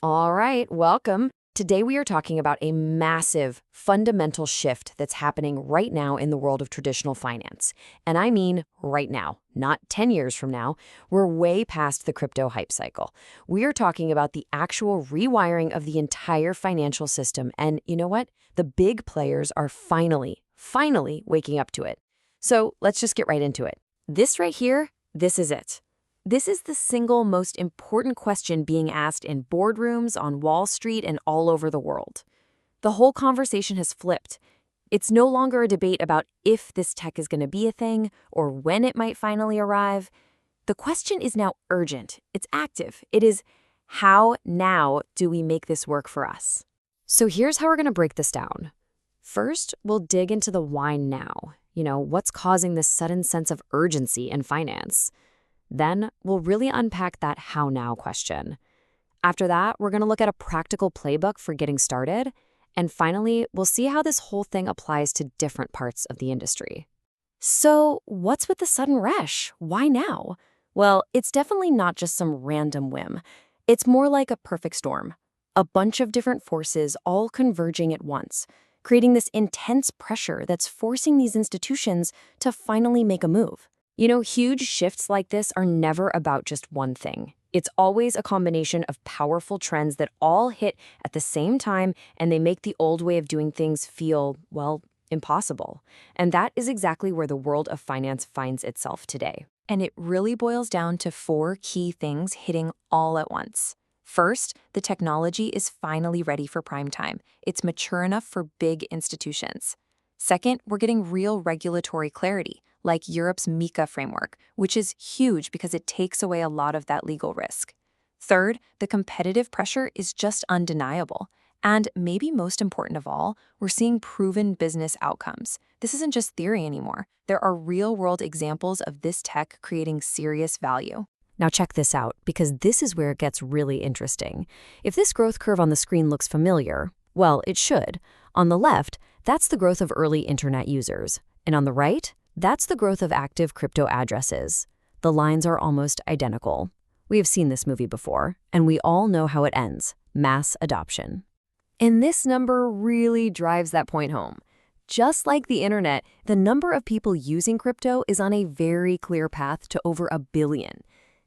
All right, welcome. Today we are talking about a massive, fundamental shift that's happening right now in the world of traditional finance. And I mean right now, not 10 years from now. We're way past the crypto hype cycle. We are talking about the actual rewiring of the entire financial system. And you know what? The big players are finally waking up to it. So let's just get right into it. This right here, this is it. This is the single most important question being asked in boardrooms, on Wall Street, and all over the world. The whole conversation has flipped. It's no longer a debate about if this tech is going to be a thing or when it might finally arrive. The question is now urgent. It's active. It is, how now do we make this work for us? So here's how we're going to break this down. First, we'll dig into the why now. What's causing this sudden sense of urgency in finance? Then we'll really unpack that how now question. After that, we're going to look at a practical playbook for getting started. And finally, we'll see how this whole thing applies to different parts of the industry. So what's with the sudden rush? Why now? Well, it's definitely not just some random whim. It's more like a perfect storm. A bunch of different forces all converging at once, creating this intense pressure that's forcing these institutions to finally make a move. Huge shifts like this are never about just one thing. It's always a combination of powerful trends that all hit at the same time, and they make the old way of doing things feel, well, impossible. And that is exactly where the world of finance finds itself today. And it really boils down to four key things hitting all at once. First, the technology is finally ready for prime time. It's mature enough for big institutions. Second, we're getting real regulatory clarity, like Europe's MiCA framework, which is huge because it takes away a lot of that legal risk. Third, the competitive pressure is just undeniable. And maybe most important of all, we're seeing proven business outcomes. This isn't just theory anymore. There are real-world examples of this tech creating serious value. Now check this out, because this is where it gets really interesting. If this growth curve on the screen looks familiar, well, it should. On the left, that's the growth of early internet users. And on the right, that's the growth of active crypto addresses. The lines are almost identical. We have seen this movie before, and we all know how it ends: mass adoption. And this number really drives that point home. Just like the internet, the number of people using crypto is on a very clear path to over 1 billion.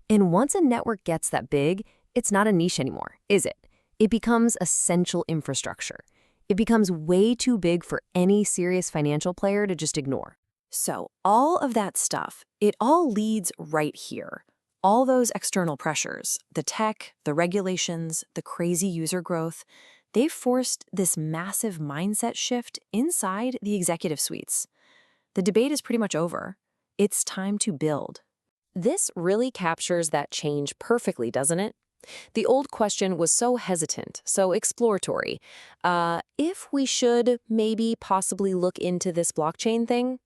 And once a network gets that big, it's not a niche anymore, is it? It becomes essential infrastructure. It becomes way too big for any serious financial player to just ignore. So all of that stuff, it all leads right here. All those external pressures, the tech, the regulations, the crazy user growth, they've forced this massive mindset shift inside the executive suites. The debate is pretty much over. It's time to build. This really captures that change perfectly, doesn't it? The old question was so hesitant, so exploratory. If we should maybe possibly look into this blockchain thing?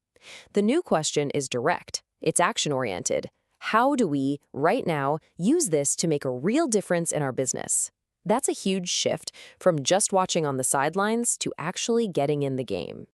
The new question is direct. It's action-oriented. How do we, right now, use this to make a real difference in our business? That's a huge shift from just watching on the sidelines to actually getting in the game.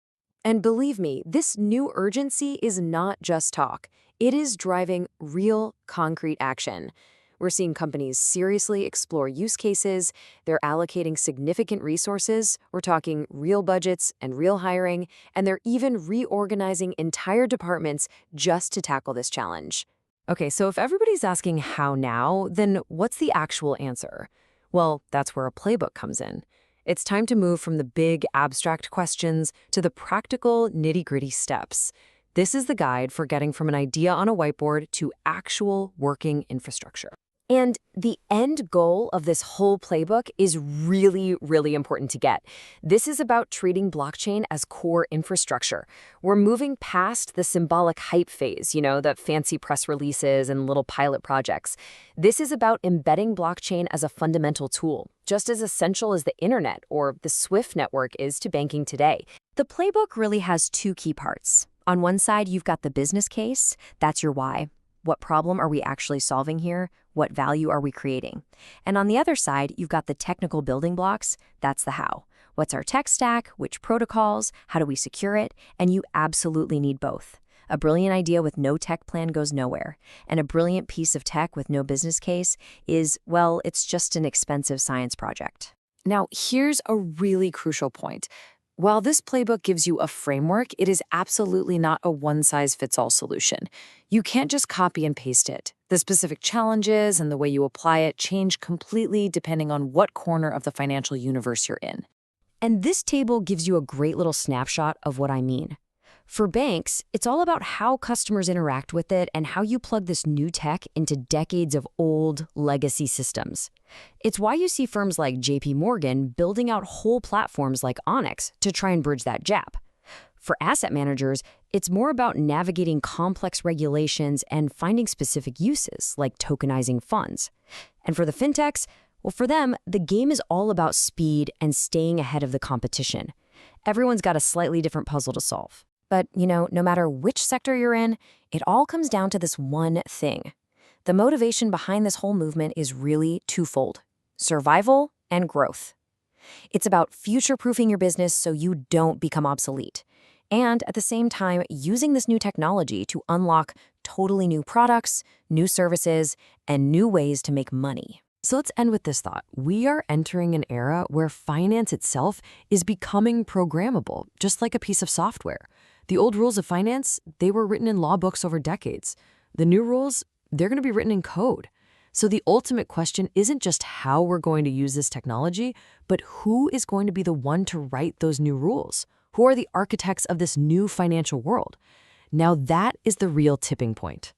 And believe me, this new urgency is not just talk. It is driving real, concrete action. We're seeing companies seriously explore use cases. They're allocating significant resources. We're talking real budgets and real hiring, and they're even reorganizing entire departments just to tackle this challenge. Okay, so if everybody's asking how now, then what's the actual answer? Well, that's where a playbook comes in. It's time to move from the big, abstract questions to the practical, nitty-gritty steps. This is the guide for getting from an idea on a whiteboard to actual working infrastructure. And the end goal of this whole playbook is really, really important to get. This is about treating blockchain as core infrastructure. We're moving past the symbolic hype phase, the fancy press releases and little pilot projects. This is about embedding blockchain as a fundamental tool, just as essential as the internet or the SWIFT network is to banking today. The playbook really has two key parts. On one side, you've got the business case. That's your why. What problem are we actually solving here? What value are we creating? And on the other side, you've got the technical building blocks. That's the how. What's our tech stack? Which protocols? How do we secure it? And you absolutely need both. A brilliant idea with no tech plan goes nowhere, and a brilliant piece of tech with no business case is, well, it's just an expensive science project. Now, here's a really crucial point. While this playbook gives you a framework, it is absolutely not a one-size-fits-all solution. You can't just copy and paste it. The specific challenges and the way you apply it change completely depending on what corner of the financial universe you're in. And this table gives you a great little snapshot of what I mean. For banks, it's all about how customers interact with it and how you plug this new tech into decades of old legacy systems. It's why you see firms like JP Morgan building out whole platforms like Onyx to try and bridge that gap. For asset managers, it's more about navigating complex regulations and finding specific uses, like tokenizing funds. And for the fintechs, well, for them, the game is all about speed and staying ahead of the competition. Everyone's got a slightly different puzzle to solve. But, no matter which sector you're in, it all comes down to this one thing. The motivation behind this whole movement is really twofold: survival and growth. It's about future-proofing your business so you don't become obsolete, and at the same time, using this new technology to unlock totally new products, new services, and new ways to make money. So let's end with this thought. We are entering an era where finance itself is becoming programmable, just like a piece of software. The old rules of finance, they were written in law books over decades. The new rules, they're going to be written in code. So the ultimate question isn't just how we're going to use this technology, but who is going to be the one to write those new rules? Who are the architects of this new financial world? Now that is the real tipping point.